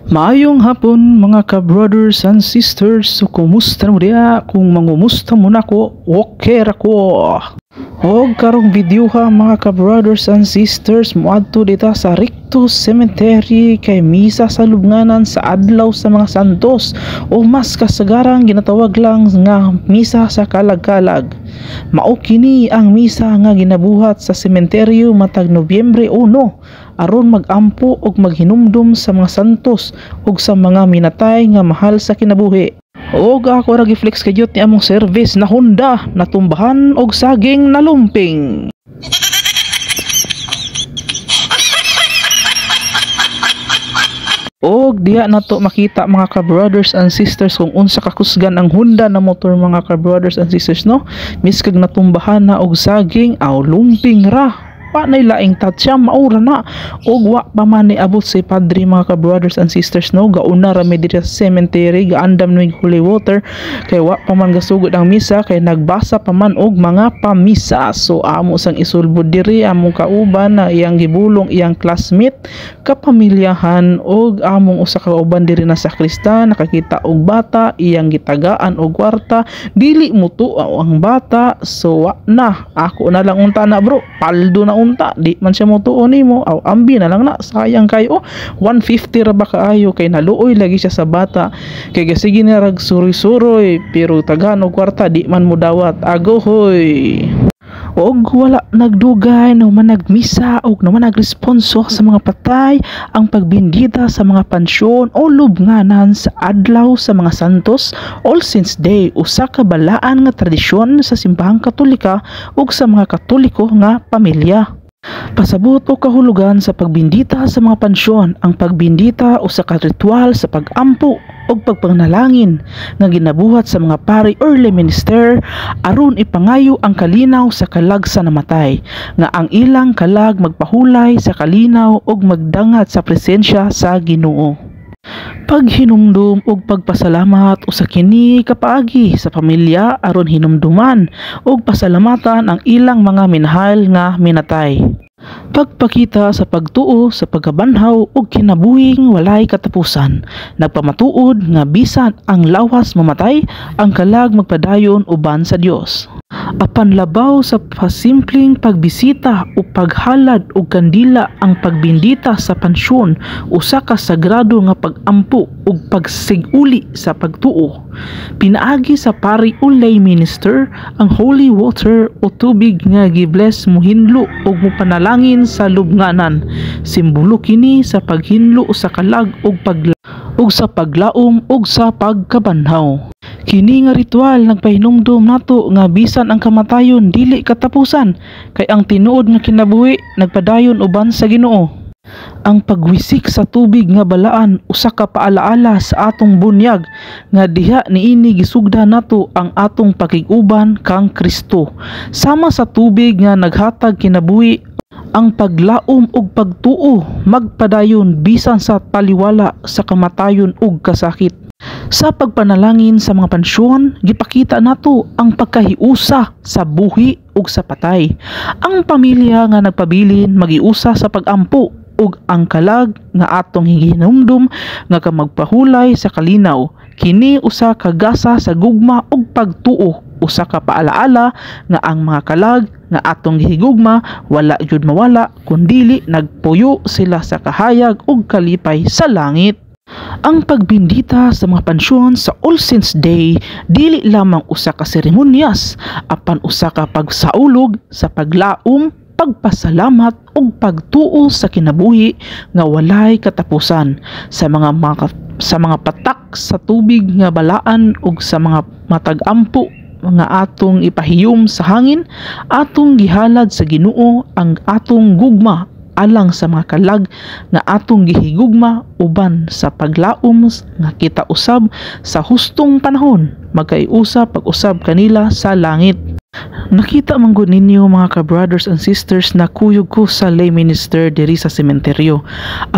Maayong hapon mga ka-brothers and sisters. So kumusta mo dia? Kung mangumusta mo na ko, okay ra ko. Og karong video ha mga ka-brothers and sisters, moadto dita sa Rictus Cemetery kay misa sa lubnganan sa adlaw sa mga santos o mas kasagarang ginatawag lang nga misa sa kalag-kalag. Mao kini ang misa nga ginabuhat sa sementeryo matag Nobyembre 1 aron magampo og maghinumdum sa mga santos ug sa mga minatay nga mahal sa kinabuhi. Og ako ra giflex kadyot ni among service na Honda natumbahan og saging na lumping. Og diha nato makita mga ka-brothers and sisters kung unsa kakusgan ang Honda na motor mga ka-brothers and sisters no. Miskag natumbahan na og saging aw lumping ra. Pa nay laing tatsya maura na og wa pa man ni abot si padre mga ka-brothers and sisters no. Gauna ra mi diri sa cemetery gaandam ning holy water kay wa pa man gasugod ang misa kay nagbasa pa man og mga pamisa. So amo sang isulbod diri among kauban na iyang gibulong iyang classmate kapamilyahan og among usa ka kauban diri na sakristan nakakita og bata iyang gitagaan og kwarta dili mutuo ang bata. So wa na ako na lang unta na bro, paldo na unta di man siya motuo nimo aw ambi na lang na sayang kayo 150 ra ba kaayo kay naluoy lagi siya sa bata kay gasige na rag suroy-suroy pero tagahan og kwarta di man mo dawat ago hoy. Og wala nagdugay no man nagmisa og no man nagresponso sa mga patay ang pagbindita sa mga pansyon o lubnganan sa adlaw sa mga santos All Saints Day, usa ka balaan nga tradisyon sa simbahang Katolika ug sa mga Katoliko nga pamilya. Pasabot o kahulugan sa pagbindita sa mga pansyon. Ang pagbindita usa ka ritual sa pagampo o pagpanalangin nga ginabuhat sa mga pari early minister aron ipangayo ang kalinaw sa kalag sa namatay nga ang ilang kalag magpahulay sa kalinaw og magdangat sa presensya sa Ginoo. Paghinumdum og pagpasalamat usa kini kapaagi sa pamilya aron hinumduman og pasalamatan ang ilang mga minahal nga minatay. Pagpakita sa pagtuo sa pagkabanhaw ug kinabuhing walay katapusan. Nagpamatuod nga bisan ang lawas mamatay, ang kalag magpadayon uban sa Dios. Apan labaw sa pasimpleng pagbisita o paghalad og kandila ang pagbindita sa pansyon usa ka sagrado nga pagampo ug pagsiguli sa pagtuo. Pinaagi sa pari o lay minister ang holy water o tubig nga gibless mohinlo ug mopanalangin sa lubnganan. Simbolo kini sa paghinlo sa kalag ug sa paglaom ug sa pagkabanhaw. Kini nga ritual nagpahinumdum nato nga bisan ang kamatayon dili katapusan kay ang tinuod nga kinabuhi nagpadayon uban sa Ginoo. Ang pagwisik sa tubig nga balaan usa ka paalaala sa atong bunyag nga diha niini gisugdan nato ang atong pakig-uban kang Kristo. Sama sa tubig nga naghatag kinabuhi, ang paglaom ug pagtuo magpadayon bisan sa paliwala sa kamatayon ug kasakit. Sa pagpanalangin sa mga pansyon, gipakita nato ang pagkahiusa sa buhi ug sa patay. Ang pamilya nga nagpabilin magiusa sa pagampo ug ang kalag nga atong hinumdum nga kamagpahulay sa kalinaw. Kini usa ka gasa sa gugma ug pagtuo, usa ka paalaala nga ang mga kalag nga atong gihigugma wala jud mawala kundili nagpuyo sila sa kahayag ug kalipay sa langit. Ang pagbindita sa mga pansyon sa All Saints Day dili lamang usa ka seremonyas apan usa ka pagsaulog sa paglaom, pagpasalamat ug pagtuo sa kinabuhi nga walay katapusan sa mga patak sa tubig nga balaan ug sa mga matag-ampo nga atong ipahiyom sa hangin. Atong gihalad sa Ginoo ang atong gugma alang sa mga kalag nga atong gihigugma uban sa paglaom nga kita usab sa hustong panahon magkaiusa pag-usab kanila sa langit. Nakita man gud ninyo mga ka-brothers and sisters na kuyog ko sa lay minister diri sa sementeryo.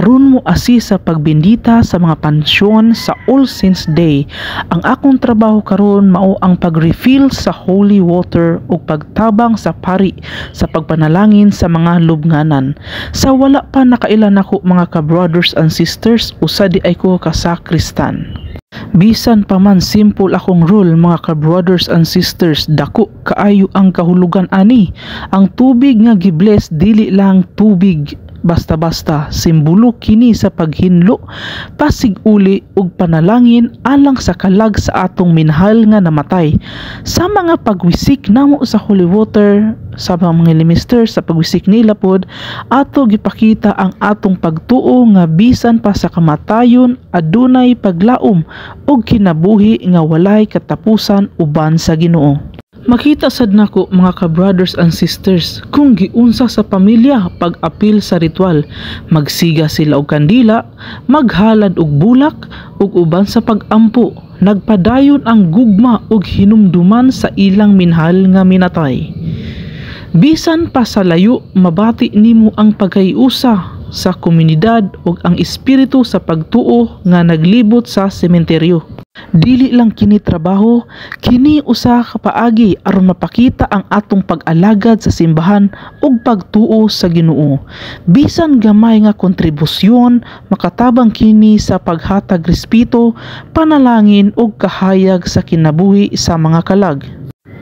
Aron mo asi sa pagbindita sa mga pansyon sa All Saints Day. Ang akong trabaho karon mao ang pag-refill sa holy water ug pagtabang sa pari sa pagpanalangin sa mga lubnganan. Sa wala pa nakailan ako mga ka-brothers and sisters, usa di ay ko kasakristan. Bisan pa man simple akong rule mga ka-brothers and sisters, dako kaayo ang kahulugan ani. Ang tubig nga gibless dili lang tubig basta-basta, simbolo kini sa paghinlo, pasiguli ug panalangin alang sa kalag sa atong minahal nga namatay. Sa mga pagwisik namo sa holy water, sa mga minister sa pagwisik nila pod, ato gipakita ang atong pagtuo nga bisan pa sa kamatayon adunay paglaom ug kinabuhi nga walay katapusan uban sa Ginoo. Makita sad nako mga ka-brothers and sisters kung giunsa sa pamilya pag-apil sa ritual, magsiga sila og kandila, maghalad og bulak ug uban sa pag-ampo, nagpadayon ang gugma ug hinumduman sa ilang minhal nga minatay. Bisan pa sa layo, mabati nimo ang pagkayusa sa komunidad ug ang espiritu sa pagtuo nga naglibot sa sementeryo. Dili lang kini trabaho, kini usa ka paagi aron mapakita ang atong pag-alagad sa simbahan ug pagtuo sa Ginoo. Bisan gamay nga kontribusyon, makatabang kini sa paghatag respeto, panalangin ug kahayag sa kinabuhi sa mga kalag.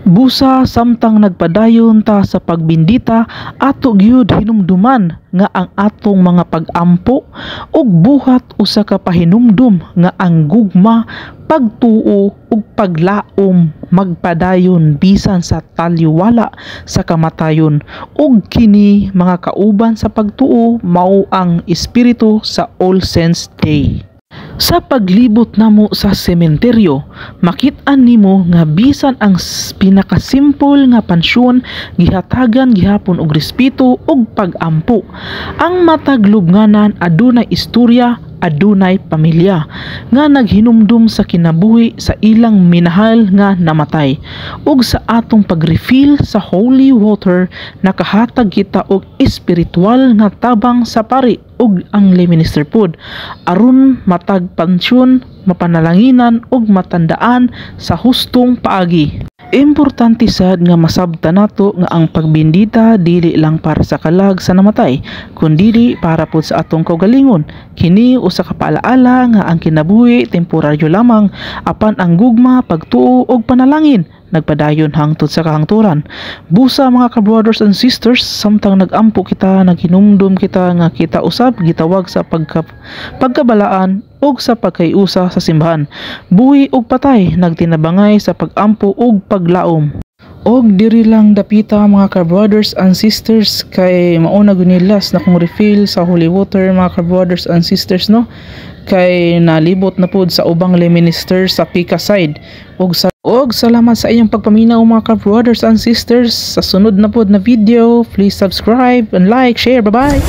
Busa samtang nagpadayon ta sa pagbindita, ato gyud hinumduman nga ang atong mga pag-ampo ug buhat usa ka pahinumdum nga ang gugma, pagtuo ug paglaom magpadayon bisan sa taliwala sa kamatayon. Ug kini mga kauban sa pagtuo mao ang espiritu sa All Saints Day. Sa paglibot namo sa sementeryo, makit-an nimo nga bisan ang pinakasimpol nga pansyon gihatagan gihapon og respeto ug pag-ampo. Ang matag lubnganan adunay istorya, adunay pamilya nga naghinumdum sa kinabuhi sa ilang minahal nga namatay. Ug sa atong pag-refill sa holy water, nakahatag kita og espiritual nga tabang sa pari ug ang lay minister pod aron matag pansyon, mapanalanginan ug matandaan sa hustong paagi. Importante sad nga masabtan nato nga ang pagbindita dili lang para sa kalag sa namatay, kundi para pod sa atong kaugalingon. Kini usa ka paalaala nga ang kinabuhi temporaryo lamang, apan ang gugma, pagtuo ug panalangin nagpadayon hangtod sa kahangturan. Busa mga ka-brothers and sisters, samtang nag-ampo kita, naghinumdum kita nga kita usab gitawag sa pagkabalaan ug sa pagkayusa sa simbahan. Buhi ug patay nagtinabangay sa pag-ampo ug paglaom. Og diri lang dapita mga ka-brothers and sisters, kay mauna gunilas na kong refill sa holy water mga ka-brothers and sisters, no? Kay nalibot na pod sa ubang lay minister sa Pika side. Og salamat sa inyong pagpaminaw mga ka-brothers and sisters. Sa sunod na pod na video, please subscribe and like, share. Bye bye.